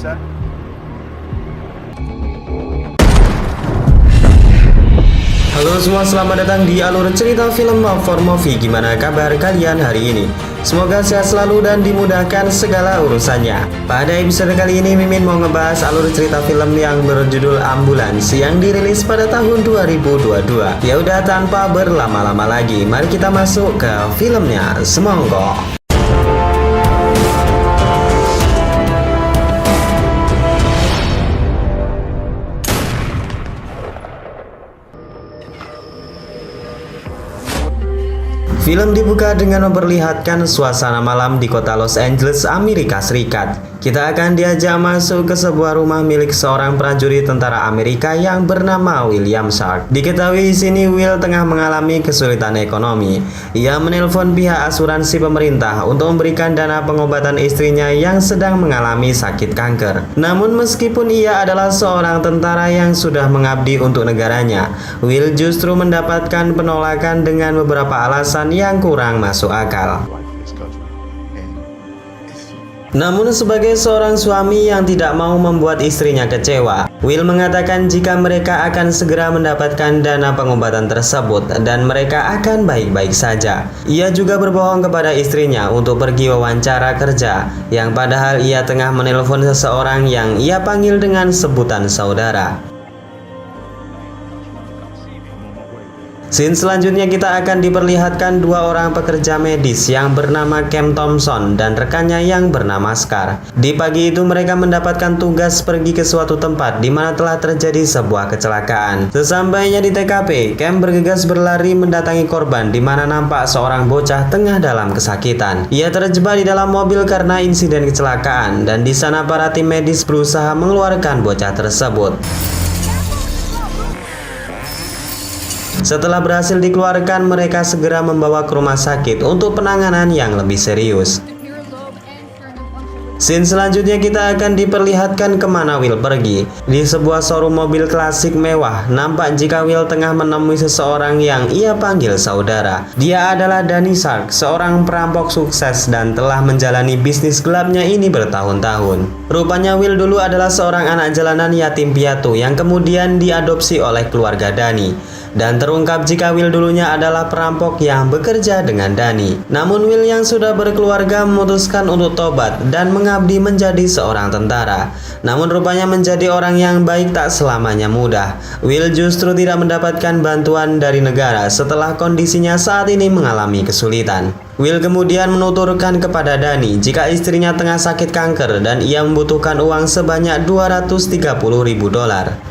set. Halo semua, selamat datang di alur cerita film Love for Movie. Gimana kabar kalian hari ini? Semoga sehat selalu dan dimudahkan segala urusannya. Pada episode kali ini Mimin mau ngebahas alur cerita film yang berjudul Ambulans yang dirilis pada tahun 2022. Ya udah, tanpa berlama-lama lagi, mari kita masuk ke filmnya. Semonggo. Film dibuka dengan memperlihatkan suasana malam di kota Los Angeles, Amerika Serikat. Kita akan diajak masuk ke sebuah rumah milik seorang prajurit tentara Amerika yang bernama William Shark. Diketahui di sini Will tengah mengalami kesulitan ekonomi. Ia menelpon pihak asuransi pemerintah untuk memberikan dana pengobatan istrinya yang sedang mengalami sakit kanker. Namun meskipun ia adalah seorang tentara yang sudah mengabdi untuk negaranya, Will justru mendapatkan penolakan dengan beberapa alasan yang kurang masuk akal. Namun sebagai seorang suami yang tidak mau membuat istrinya kecewa, Will mengatakan jika mereka akan segera mendapatkan dana pengobatan tersebut dan mereka akan baik-baik saja. Ia juga berbohong kepada istrinya untuk pergi wawancara kerja, yang padahal ia tengah menelpon seseorang yang ia panggil dengan sebutan saudara. Scene selanjutnya kita akan diperlihatkan dua orang pekerja medis yang bernama Cam Thompson dan rekannya yang bernama Scar. Di pagi itu mereka mendapatkan tugas pergi ke suatu tempat di mana telah terjadi sebuah kecelakaan. Sesampainya di TKP, Cam bergegas berlari mendatangi korban di mana nampak seorang bocah tengah dalam kesakitan. Ia terjebak di dalam mobil karena insiden kecelakaan dan di sana para tim medis berusaha mengeluarkan bocah tersebut. Setelah berhasil dikeluarkan, mereka segera membawa ke rumah sakit untuk penanganan yang lebih serius. Scene selanjutnya kita akan diperlihatkan kemana Will pergi. Di sebuah showroom mobil klasik mewah, nampak jika Will tengah menemui seseorang yang ia panggil saudara. Dia adalah Danny Shark, seorang perampok sukses dan telah menjalani bisnis gelapnya ini bertahun-tahun. Rupanya Will dulu adalah seorang anak jalanan yatim piatu yang kemudian diadopsi oleh keluarga Danny. Dan terungkap jika Will dulunya adalah perampok yang bekerja dengan Danny. Namun Will yang sudah berkeluarga memutuskan untuk tobat dan mengabdi menjadi seorang tentara. Namun rupanya menjadi orang yang baik tak selamanya mudah. Will justru tidak mendapatkan bantuan dari negara setelah kondisinya saat ini mengalami kesulitan. Will kemudian menuturkan kepada Danny jika istrinya tengah sakit kanker dan ia membutuhkan uang sebanyak $230.000.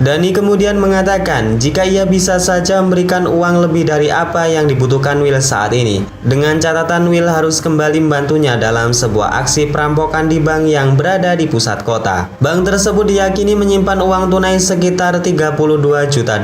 Danny kemudian mengatakan jika ia bisa saja memberikan uang lebih dari apa yang dibutuhkan Will saat ini. Dengan catatan Will harus kembali membantunya dalam sebuah aksi perampokan di bank yang berada di pusat kota. Bank tersebut diyakini menyimpan uang tunai sekitar $32 juta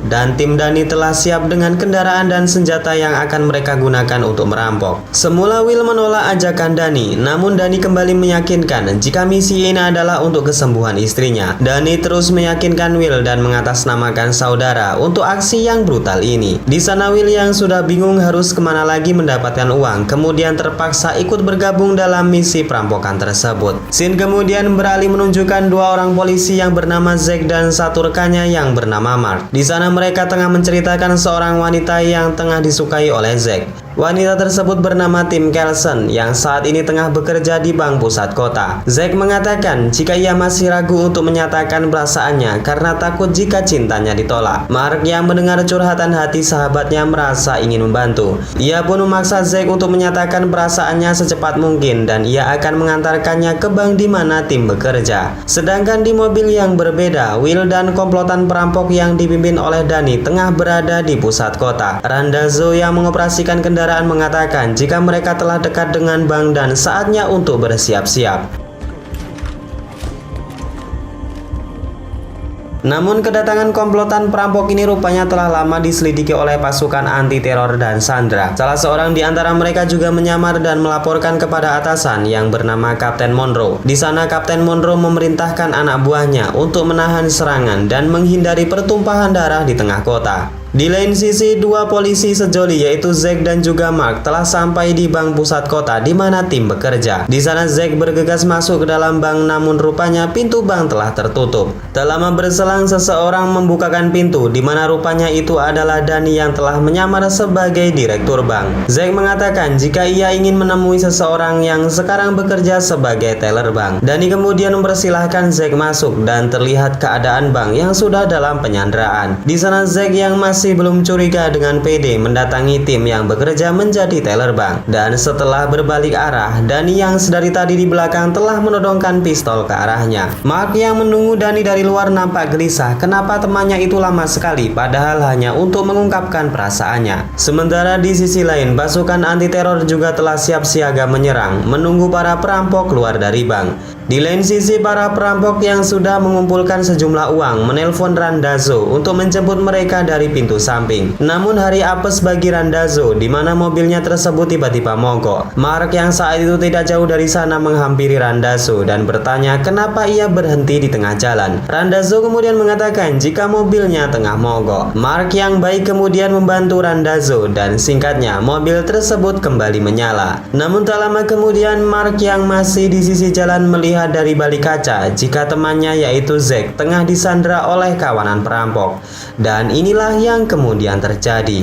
dan tim Danny telah siap dengan kendaraan dan senjata yang akan mereka gunakan untuk merampok. Semula Will menolak ajakan Danny, namun Danny kembali meyakinkan jika misi ini adalah untuk kesembuhan istrinya. Danny terus meyakinkan Will dan mengatasnamakan saudara untuk aksi yang brutal ini. Di sana Will yang sudah bingung harus kemana lagi mendapatkan uang, kemudian terpaksa ikut bergabung dalam misi perampokan tersebut. Scene kemudian beralih menunjukkan dua orang polisi yang bernama Zack dan satu rekannya yang bernama Mark. Di sana mereka tengah menceritakan seorang wanita yang tengah disukai oleh Zack. Wanita tersebut bernama Tim Kelson yang saat ini tengah bekerja di bank pusat kota. Zack mengatakan jika ia masih ragu untuk menyatakan perasaannya karena takut jika cintanya ditolak. Mark yang mendengar curhatan hati sahabatnya merasa ingin membantu. Ia pun memaksa Zack untuk menyatakan perasaannya secepat mungkin dan ia akan mengantarkannya ke bank di mana Tim bekerja. Sedangkan di mobil yang berbeda, Will dan komplotan perampok yang dipimpin oleh Danny tengah berada di pusat kota. Randazzo yang mengoperasikan kendaraan mengatakan jika mereka telah dekat dengan bank dan saatnya untuk bersiap-siap. Namun kedatangan komplotan perampok ini rupanya telah lama diselidiki oleh pasukan anti-teror dan Sandra. Salah seorang di antara mereka juga menyamar dan melaporkan kepada atasan yang bernama Kapten Monroe. Di sana Kapten Monroe memerintahkan anak buahnya untuk menahan serangan dan menghindari pertumpahan darah di tengah kota. Di lain sisi, dua polisi sejoli yaitu Zack dan juga Mark telah sampai di bank pusat kota di mana tim bekerja. Di sana Zack bergegas masuk ke dalam bank, namun rupanya pintu bank telah tertutup. Tak lama berselang seseorang membukakan pintu, di mana rupanya itu adalah Danny yang telah menyamar sebagai direktur bank. Zack mengatakan jika ia ingin menemui seseorang yang sekarang bekerja sebagai teller bank. Danny kemudian mempersilahkan Zack masuk dan terlihat keadaan bank yang sudah dalam penyanderaan. Di sana Zack yang masih belum curiga dengan pede mendatangi tim yang bekerja menjadi teller bank. Dan setelah berbalik arah, Danny yang sedari tadi di belakang telah menodongkan pistol ke arahnya. Mark yang menunggu Danny dari luar nampak gelisah kenapa temannya itu lama sekali, padahal hanya untuk mengungkapkan perasaannya. Sementara di sisi lain, pasukan anti teror juga telah siap siaga menyerang, menunggu para perampok keluar dari bank. Di lain sisi, para perampok yang sudah mengumpulkan sejumlah uang menelpon Randazzo untuk menjemput mereka dari pintu samping. Namun hari apes bagi Randazzo, di mana mobilnya tersebut tiba-tiba mogok. Mark yang saat itu tidak jauh dari sana menghampiri Randazzo dan bertanya kenapa ia berhenti di tengah jalan. Randazzo kemudian mengatakan jika mobilnya tengah mogok. Mark yang baik kemudian membantu Randazzo dan singkatnya mobil tersebut kembali menyala. Namun tak lama kemudian Mark yang masih di sisi jalan melihat dari balik kaca jika temannya yaitu Zack tengah disandra oleh kawanan perampok. Dan inilah yang kemudian terjadi.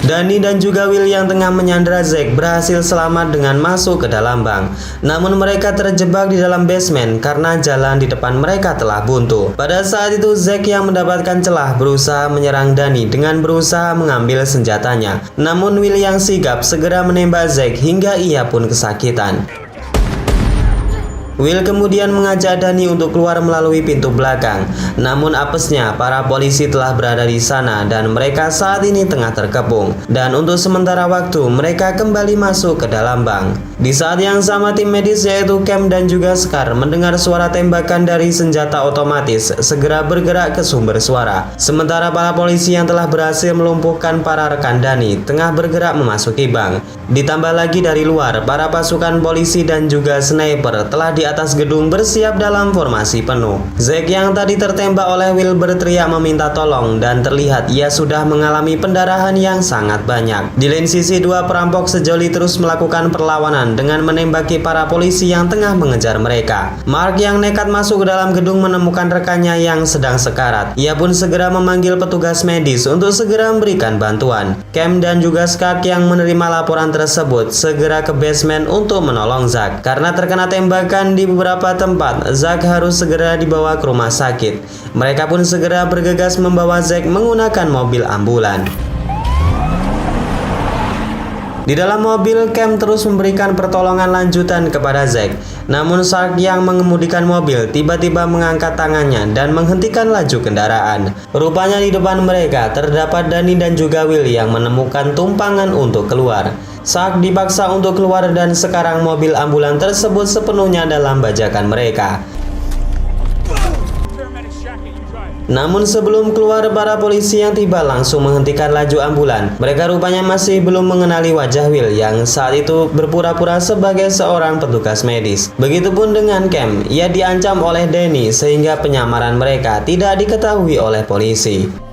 Danny dan juga Will yang tengah menyandra Zack berhasil selamat dengan masuk ke dalam bank. Namun mereka terjebak di dalam basement karena jalan di depan mereka telah buntu. Pada saat itu Zack yang mendapatkan celah berusaha menyerang Danny dengan berusaha mengambil senjatanya. Namun Will yang sigap segera menembak Zack hingga ia pun kesakitan. Will kemudian mengajak Danny untuk keluar melalui pintu belakang. Namun apesnya, para polisi telah berada di sana dan mereka saat ini tengah terkepung. Dan untuk sementara waktu, mereka kembali masuk ke dalam bank. Di saat yang sama, tim medis yaitu Cam dan juga Scar mendengar suara tembakan dari senjata otomatis, segera bergerak ke sumber suara. Sementara para polisi yang telah berhasil melumpuhkan para rekan Danny tengah bergerak memasuki bank. Ditambah lagi dari luar, para pasukan polisi dan juga sniper telah di atas gedung bersiap dalam formasi penuh. Zack yang tadi tertembak oleh Will berteriak meminta tolong dan terlihat ia sudah mengalami pendarahan yang sangat banyak. Di lain sisi, dua perampok sejoli terus melakukan perlawanan dengan menembaki para polisi yang tengah mengejar mereka. Mark yang nekat masuk ke dalam gedung menemukan rekannya yang sedang sekarat. Ia pun segera memanggil petugas medis untuk segera memberikan bantuan. Cam dan juga Scar yang menerima laporan tersebut segera ke basement untuk menolong Zack. Karena terkena tembakan di beberapa tempat, Zack harus segera dibawa ke rumah sakit. Mereka pun segera bergegas membawa Zack menggunakan mobil ambulan. Di dalam mobil, Cam terus memberikan pertolongan lanjutan kepada Zack. Namun Shark yang mengemudikan mobil tiba-tiba mengangkat tangannya dan menghentikan laju kendaraan. Rupanya di depan mereka terdapat Danny dan juga Will yang menemukan tumpangan untuk keluar. Shark dipaksa untuk keluar dan sekarang mobil ambulan tersebut sepenuhnya dalam bajakan mereka. Namun sebelum keluar, para polisi yang tiba langsung menghentikan laju ambulan. Mereka rupanya masih belum mengenali wajah Will yang saat itu berpura-pura sebagai seorang petugas medis. Begitupun dengan Cam, ia diancam oleh Danny sehingga penyamaran mereka tidak diketahui oleh polisi.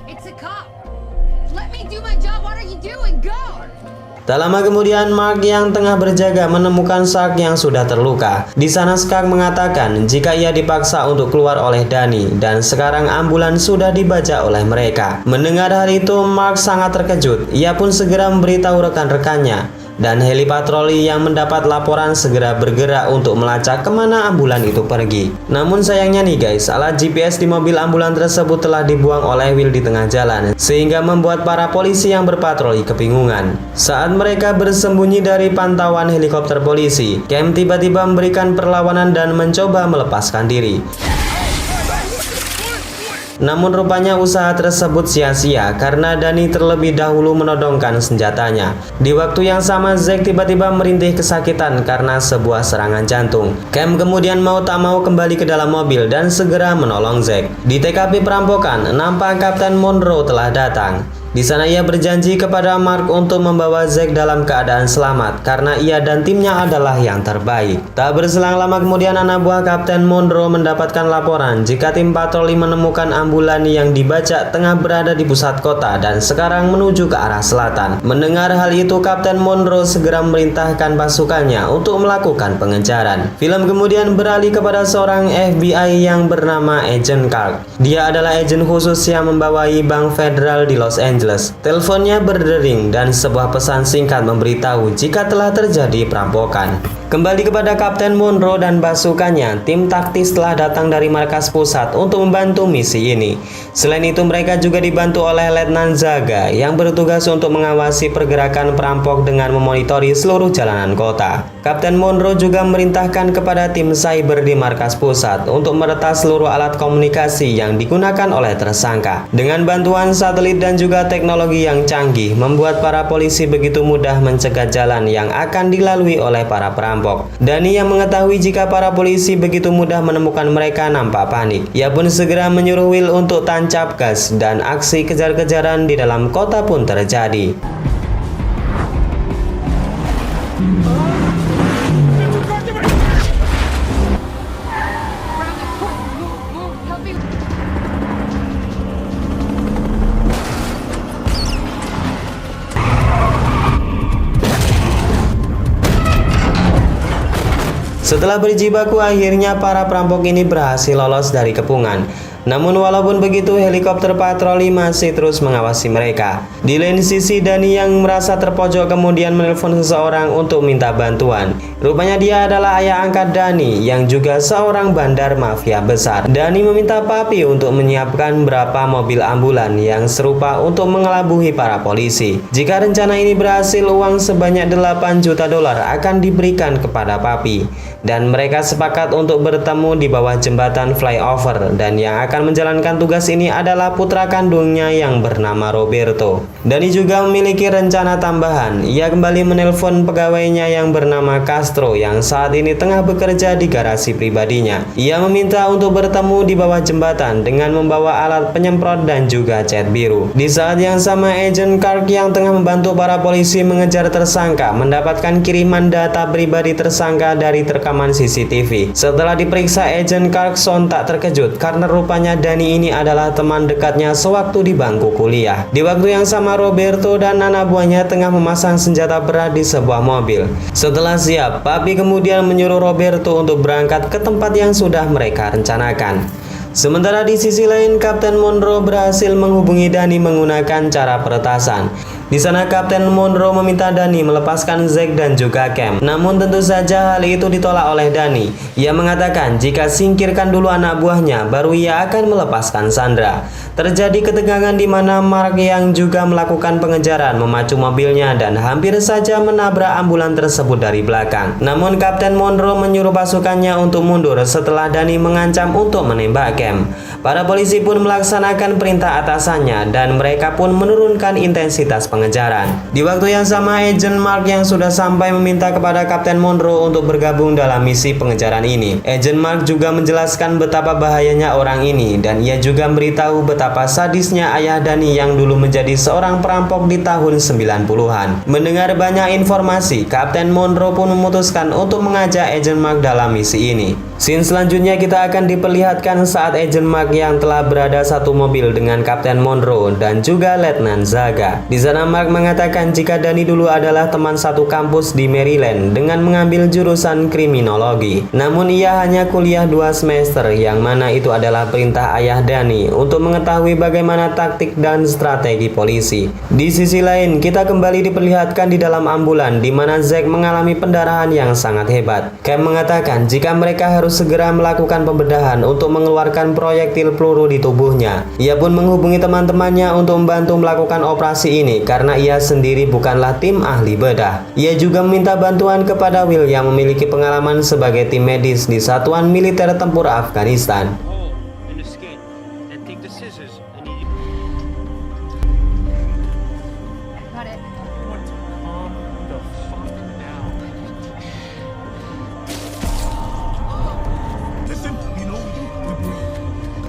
Tak lama kemudian, Mark yang tengah berjaga menemukan Shark yang sudah terluka. Di sana Shark mengatakan jika ia dipaksa untuk keluar oleh Danny dan sekarang ambulan sudah dibajak oleh mereka. Mendengar hal itu, Mark sangat terkejut. Ia pun segera memberitahu rekan-rekannya. Dan heli patroli yang mendapat laporan segera bergerak untuk melacak kemana ambulan itu pergi. Namun sayangnya nih guys, alat GPS di mobil ambulan tersebut telah dibuang oleh Will di tengah jalan, sehingga membuat para polisi yang berpatroli kebingungan. Saat mereka bersembunyi dari pantauan helikopter polisi, Cam tiba-tiba memberikan perlawanan dan mencoba melepaskan diri. Namun rupanya usaha tersebut sia-sia karena Dani terlebih dahulu menodongkan senjatanya. Di waktu yang sama Zack tiba-tiba merintih kesakitan karena sebuah serangan jantung. Cam kemudian mau tak mau kembali ke dalam mobil dan segera menolong Zack. Di TKP perampokan, nampak Kapten Monroe telah datang. Di sana ia berjanji kepada Mark untuk membawa Zack dalam keadaan selamat karena ia dan timnya adalah yang terbaik. Tak berselang lama kemudian anak buah Kapten Monroe mendapatkan laporan jika tim patroli menemukan ambulan yang dibajak tengah berada di pusat kota dan sekarang menuju ke arah selatan. Mendengar hal itu, Kapten Monroe segera memerintahkan pasukannya untuk melakukan pengejaran. Film kemudian beralih kepada seorang FBI yang bernama Agent Clark. Dia adalah agen khusus yang membawai bank federal di Los Angeles. Teleponnya berdering dan sebuah pesan singkat memberitahu jika telah terjadi perampokan. Kembali kepada Kapten Monroe dan pasukannya, tim taktis telah datang dari markas pusat untuk membantu misi ini. Selain itu mereka juga dibantu oleh Letnan Zaga yang bertugas untuk mengawasi pergerakan perampok dengan memonitori seluruh jalanan kota. Kapten Monroe juga memerintahkan kepada tim cyber di markas pusat untuk meretas seluruh alat komunikasi yang digunakan oleh tersangka. Dengan bantuan satelit dan juga teknologi yang canggih, membuat para polisi begitu mudah mencegat jalan yang akan dilalui oleh para perampok. Dani yang mengetahui jika para polisi begitu mudah menemukan mereka nampak panik. Ia pun segera menyuruh Will untuk tancap gas dan aksi kejar-kejaran di dalam kota pun terjadi. Setelah berjibaku, akhirnya para perampok ini berhasil lolos dari kepungan. Namun walaupun begitu, helikopter patroli masih terus mengawasi mereka. Di lain sisi, Dani yang merasa terpojok kemudian menelpon seseorang untuk minta bantuan. Rupanya dia adalah ayah angkat Dani yang juga seorang bandar mafia besar. Dani meminta Papi untuk menyiapkan beberapa mobil ambulan yang serupa untuk mengelabuhi para polisi. Jika rencana ini berhasil, uang sebanyak 8 juta dolar akan diberikan kepada Papi. Dan mereka sepakat untuk bertemu di bawah jembatan flyover, dan yang akan menjalankan tugas ini adalah putra kandungnya yang bernama Roberto. Dani juga memiliki rencana tambahan. Ia kembali menelpon pegawainya yang bernama Castro yang saat ini tengah bekerja di garasi pribadinya. Ia meminta untuk bertemu di bawah jembatan dengan membawa alat penyemprot dan juga cat biru. Di saat yang sama, Agent Clark yang tengah membantu para polisi mengejar tersangka mendapatkan kiriman data pribadi tersangka dari rekaman CCTV. Setelah diperiksa, Agent Clark sontak terkejut karena rupanya Dani ini adalah teman dekatnya sewaktu di bangku kuliah. Di waktu yang sama, Roberto dan anak buahnya tengah memasang senjata berat di sebuah mobil. Setelah siap, Papi kemudian menyuruh Roberto untuk berangkat ke tempat yang sudah mereka rencanakan. Sementara di sisi lain, Kapten Monroe berhasil menghubungi Dani menggunakan cara peretasan. Di sana Kapten Monroe meminta Dani melepaskan Zack dan juga Cam. Namun tentu saja hal itu ditolak oleh Dani. Ia mengatakan jika singkirkan dulu anak buahnya, baru ia akan melepaskan Sandra. Terjadi ketegangan di mana Mark yang juga melakukan pengejaran memacu mobilnya dan hampir saja menabrak ambulan tersebut dari belakang. Namun Kapten Monroe menyuruh pasukannya untuk mundur setelah Dani mengancam untuk menembak Cam. Para polisi pun melaksanakan perintah atasannya dan mereka pun menurunkan intensitas pengejaran. Di waktu yang sama, Agent Mark yang sudah sampai meminta kepada Kapten Monroe untuk bergabung dalam misi pengejaran ini. Agent Mark juga menjelaskan betapa bahayanya orang ini dan ia juga memberitahu betapa sadisnya ayah Dani yang dulu menjadi seorang perampok di tahun 90-an. Mendengar banyak informasi, Kapten Monroe pun memutuskan untuk mengajak Agent Mark dalam misi ini. Scene selanjutnya kita akan diperlihatkan saat Agent Mark yang telah berada satu mobil dengan Kapten Monroe dan juga Letnan Zaga. Di sana Mark mengatakan jika Dani dulu adalah teman satu kampus di Maryland dengan mengambil jurusan kriminologi. Namun ia hanya kuliah 2 semester, yang mana itu adalah perintah ayah Dani untuk mengetahui bagaimana taktik dan strategi polisi. Di sisi lain, kita kembali diperlihatkan di dalam ambulan di mana Zack mengalami pendarahan yang sangat hebat. Cam mengatakan jika mereka harus segera melakukan pembedahan untuk mengeluarkan proyektil peluru di tubuhnya. Ia pun menghubungi teman-temannya untuk membantu melakukan operasi ini karena ia sendiri bukanlah tim ahli bedah. Ia juga meminta bantuan kepada Will yang memiliki pengalaman sebagai tim medis di Satuan Militer Tempur Afghanistan.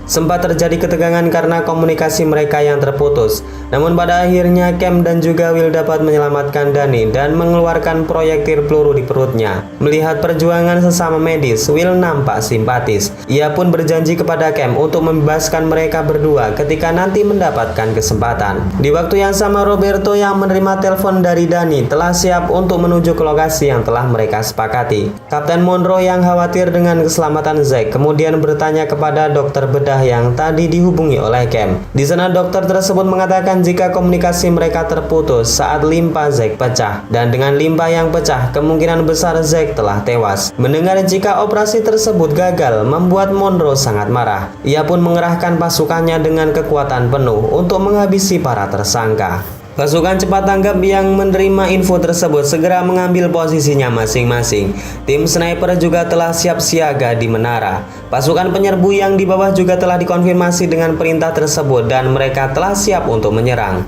Sempat terjadi ketegangan karena komunikasi mereka yang terputus. Namun pada akhirnya Cam dan juga Will dapat menyelamatkan Dani dan mengeluarkan proyektil peluru di perutnya. Melihat perjuangan sesama medis, Will nampak simpatis. Ia pun berjanji kepada Cam untuk membebaskan mereka berdua ketika nanti mendapatkan kesempatan. Di waktu yang sama, Roberto yang menerima telepon dari Dani telah siap untuk menuju ke lokasi yang telah mereka sepakati. Kapten Monroe yang khawatir dengan keselamatan Zack kemudian bertanya kepada dokter bedah yang tadi dihubungi oleh Cam. Di sana dokter tersebut mengatakan jika komunikasi mereka terputus saat limpa Zack pecah, dan dengan limpa yang pecah kemungkinan besar Zack telah tewas. Mendengar jika operasi tersebut gagal membuat Monroe sangat marah. Ia pun mengerahkan pasukannya dengan kekuatan penuh untuk menghabisi para tersangka. Pasukan cepat tanggap yang menerima info tersebut segera mengambil posisinya masing-masing. Tim sniper juga telah siap siaga di menara. Pasukan penyerbu yang di bawah juga telah dikonfirmasi dengan perintah tersebut dan mereka telah siap untuk menyerang.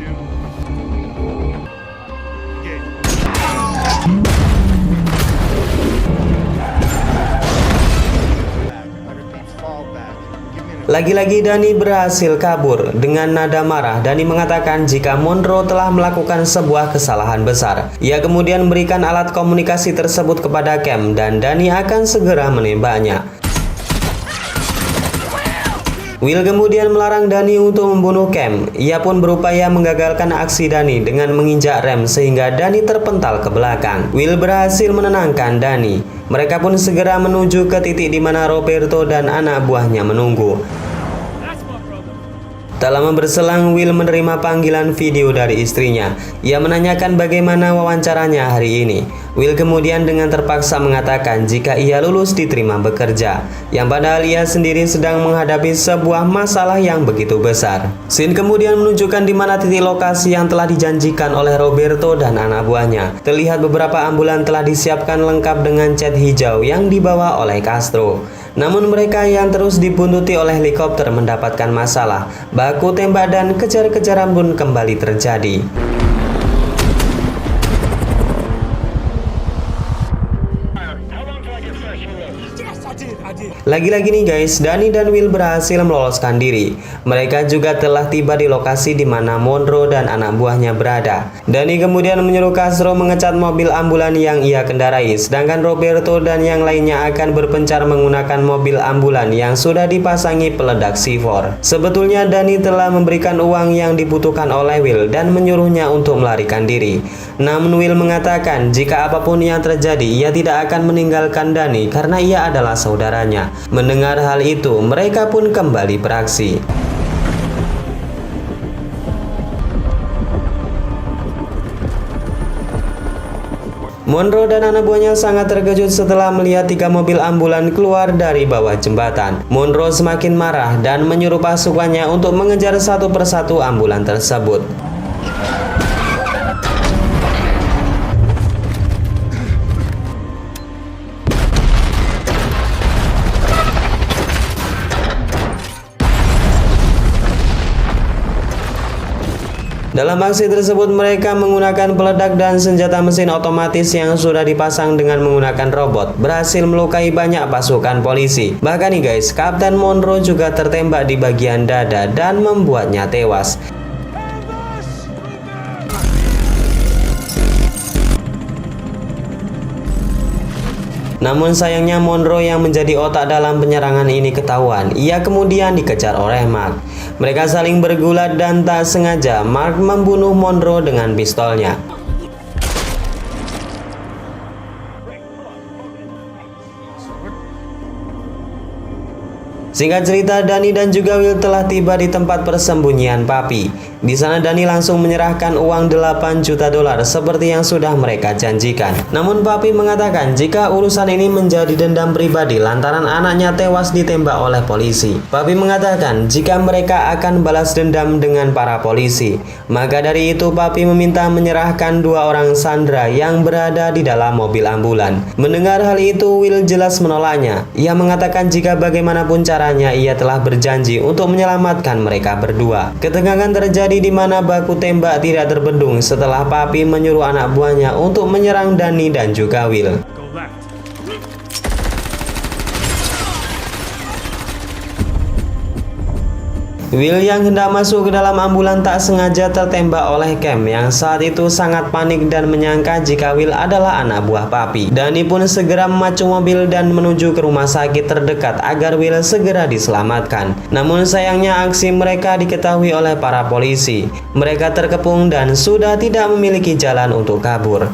Lagi-lagi Dani berhasil kabur. Dengan nada marah, Dani mengatakan jika Monroe telah melakukan sebuah kesalahan besar. Ia kemudian memberikan alat komunikasi tersebut kepada Cam dan Dani akan segera menembaknya. Will kemudian melarang Dani untuk membunuh Cam. Ia pun berupaya menggagalkan aksi Dani dengan menginjak rem sehingga Dani terpental ke belakang. Will berhasil menenangkan Dani. Mereka pun segera menuju ke titik di mana Roberto dan anak buahnya menunggu. Tak lama berselang, Will menerima panggilan video dari istrinya. Ia menanyakan bagaimana wawancaranya hari ini. Will kemudian dengan terpaksa mengatakan jika ia lulus diterima bekerja, yang padahal ia sendiri sedang menghadapi sebuah masalah yang begitu besar. Scene kemudian menunjukkan di mana titik lokasi yang telah dijanjikan oleh Roberto dan anak buahnya. Terlihat beberapa ambulan telah disiapkan lengkap dengan cat hijau yang dibawa oleh Castro. Namun mereka yang terus dibuntuti oleh helikopter mendapatkan masalah. Baku tembak dan kejar-kejaran pun kembali terjadi. Lagi-lagi nih guys, Dani dan Will berhasil meloloskan diri. Mereka juga telah tiba di lokasi di mana Monroe dan anak buahnya berada. Dani kemudian menyuruh Castro mengecat mobil ambulan yang ia kendarai, sedangkan Roberto dan yang lainnya akan berpencar menggunakan mobil ambulan yang sudah dipasangi peledak C4. Sebetulnya Dani telah memberikan uang yang dibutuhkan oleh Will dan menyuruhnya untuk melarikan diri. Namun Will mengatakan jika apapun yang terjadi ia tidak akan meninggalkan Dani karena ia adalah saudaranya. Mendengar hal itu, mereka pun kembali beraksi. Monroe dan anak buahnya sangat terkejut setelah melihat 3 mobil ambulan keluar dari bawah jembatan. Monroe semakin marah dan menyuruh pasukannya untuk mengejar satu persatu ambulan tersebut. Dalam aksi tersebut mereka menggunakan peledak dan senjata mesin otomatis yang sudah dipasang dengan menggunakan robot, berhasil melukai banyak pasukan polisi. Bahkan nih guys, Kapten Monroe juga tertembak di bagian dada dan membuatnya tewas. Namun sayangnya Monroe yang menjadi otak dalam penyerangan ini ketahuan. Ia kemudian dikejar oleh Mark. Mereka saling bergulat dan tak sengaja Mark membunuh Monroe dengan pistolnya. Singkat cerita, Dani dan juga Will telah tiba di tempat persembunyian Papi. Di sana Dani langsung menyerahkan uang 8 juta dolar seperti yang sudah mereka janjikan. Namun Papi mengatakan jika urusan ini menjadi dendam pribadi lantaran anaknya tewas ditembak oleh polisi. Papi mengatakan jika mereka akan balas dendam dengan para polisi. Maka dari itu Papi meminta menyerahkan 2 orang sandera yang berada di dalam mobil ambulan. Mendengar hal itu, Will jelas menolaknya. Ia mengatakan jika bagaimanapun caranya ia telah berjanji untuk menyelamatkan mereka berdua. Ketegangan terjadi di mana baku tembak tidak terbendung setelah Papi menyuruh anak buahnya untuk menyerang Dani dan juga Will. Will yang hendak masuk ke dalam ambulan tak sengaja tertembak oleh Cam yang saat itu sangat panik dan menyangka jika Will adalah anak buah Papi. Danny pun segera memacu mobil dan menuju ke rumah sakit terdekat agar Will segera diselamatkan. Namun sayangnya aksi mereka diketahui oleh para polisi. Mereka terkepung dan sudah tidak memiliki jalan untuk kabur.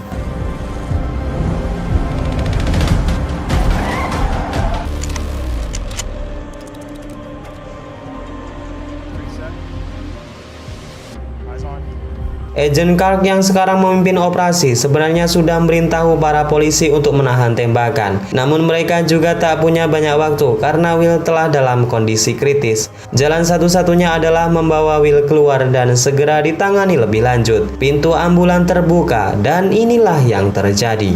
Agent Clark yang sekarang memimpin operasi sebenarnya sudah memberitahu para polisi untuk menahan tembakan. Namun mereka juga tak punya banyak waktu karena Will telah dalam kondisi kritis. Jalan satu-satunya adalah membawa Will keluar dan segera ditangani lebih lanjut. Pintu ambulan terbuka dan inilah yang terjadi.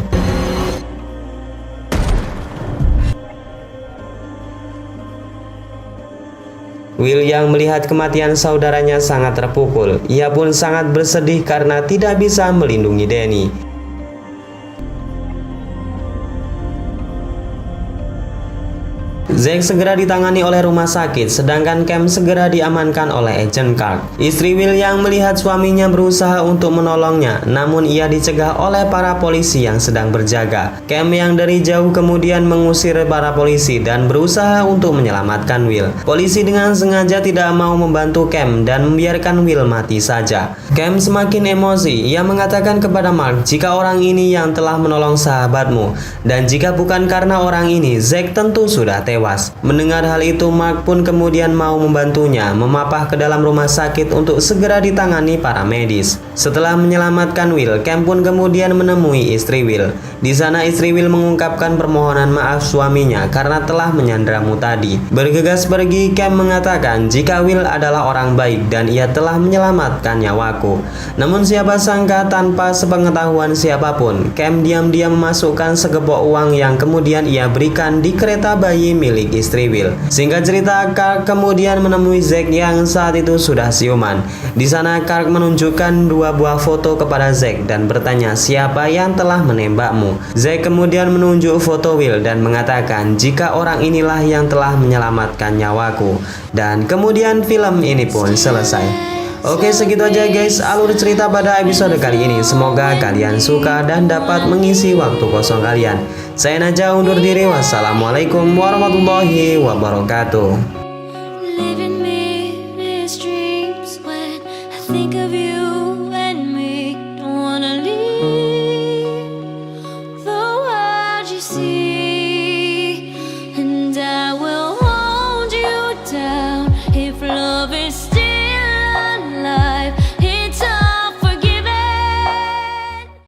Will yang melihat kematian saudaranya sangat terpukul. Ia pun sangat bersedih karena tidak bisa melindungi Danny. Zack segera ditangani oleh rumah sakit, sedangkan Cam segera diamankan oleh Agent Clark. Istri Will yang melihat suaminya berusaha untuk menolongnya, namun ia dicegah oleh para polisi yang sedang berjaga. Cam yang dari jauh kemudian mengusir para polisi dan berusaha untuk menyelamatkan Will. Polisi dengan sengaja tidak mau membantu Cam dan membiarkan Will mati saja. Cam semakin emosi. Ia mengatakan kepada Mark jika orang ini yang telah menolong sahabatmu, dan jika bukan karena orang ini, Zack tentu sudah tewas. Mendengar hal itu, Mark pun kemudian mau membantunya memapah ke dalam rumah sakit untuk segera ditangani para medis. Setelah menyelamatkan Will, Cam pun kemudian menemui istri Will. Di sana istri Will mengungkapkan permohonan maaf suaminya karena telah menyandramu tadi. Bergegas pergi, Cam mengatakan jika Will adalah orang baik dan ia telah menyelamatkan nyawaku. Namun siapa sangka tanpa sepengetahuan siapapun, Cam diam-diam memasukkan segepok uang yang kemudian ia berikan di kereta bayi milik istri Will. Singkat cerita, Clark kemudian menemui Zack yang saat itu sudah siuman. Di sana Clark menunjukkan dua buah foto kepada Zack dan bertanya siapa yang telah menembakmu. Zack kemudian menunjuk foto Will dan mengatakan jika orang inilah yang telah menyelamatkan nyawaku. Dan kemudian film ini pun selesai. Oke, segitu aja guys alur cerita pada episode kali ini. Semoga kalian suka dan dapat mengisi waktu kosong kalian. Saya Najah undur diri. Wassalamualaikum warahmatullahi wabarakatuh. I will